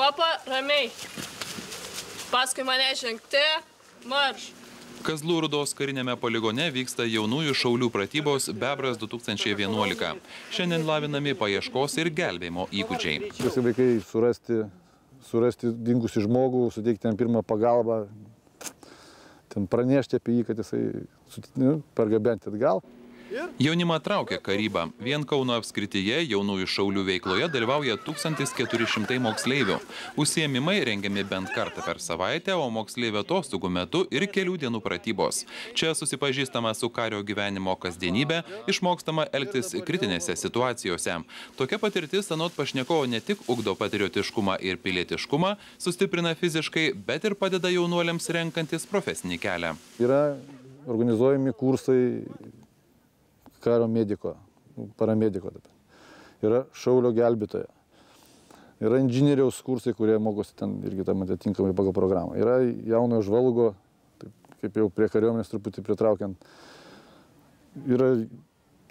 kuopa, ramiai. Paskui mane žengti, marš. Kazlų Rūdos karinėme poligone vyksta jaunųjų šaulių pratybos Bebras 2011. Šiandien lavinami paieškos ir gelbėjimo įgūdžiai. Visi vaikai surasti dingusį žmogų, suteikti jam pirmą pagalbą, ten pranešti apie jį, kad jisai pargabenti atgal. Jaunimą traukia karyba. Vien Kauno apskrityje jaunųjų šaulių veikloje dalyvauja 1400 moksleivių. Užsiėmimai rengiami bent kartą per savaitę, o moksleivio atostogų metu ir kelių dienų pratybos. Čia susipažįstama su kario gyvenimo kasdienybė, išmokstama elgtis kritinėse situacijose. Tokia patirtis, anot pašnekovo, ne tik ugdo patriotiškumą ir pilietiškumą, sustiprina fiziškai, bet ir padeda jaunuoliams renkantis profesinį kelią. Yra organizuojami kursai karo mediko, paramediko. Yra šaulio gelbėtojo. Yra inžinieriaus kursai, kurie mokosi ten irgi tam atitinkamai pagal programą. Yra jaunojo žvalgo, kaip jau prie kariuomenės truputį pritraukiant. Yra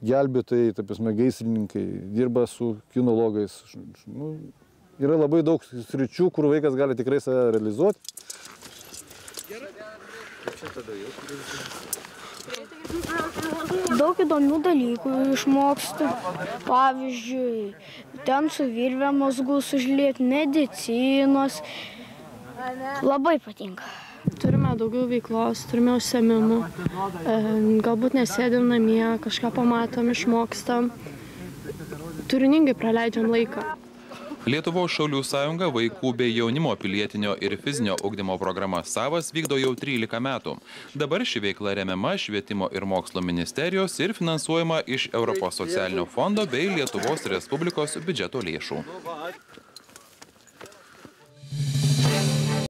gelbėtojai, gaisrininkai, dirba su kinologais. Yra labai daug sričių, kur vaikas gali tikrai save realizuoti. Daug įdomių dalykų išmokstu. Pavyzdžiui, ten su virve mazgus užlieti, medicinos. Labai patinka. Turime daugiau veiklos, turime užsiėmimų. Galbūt nesėdim namie, kažką pamatom, išmokstam. Turiningai praleidžiam laiką. Lietuvos šaulių sąjunga vaikų bei jaunimo pilietinio ir fizinio ugdymo programa Savas vykdo jau 13 metų. Dabar ši veikla remiama Švietimo ir mokslo ministerijos ir finansuojama iš Europos socialinio fondo bei Lietuvos Respublikos biudžeto lėšų.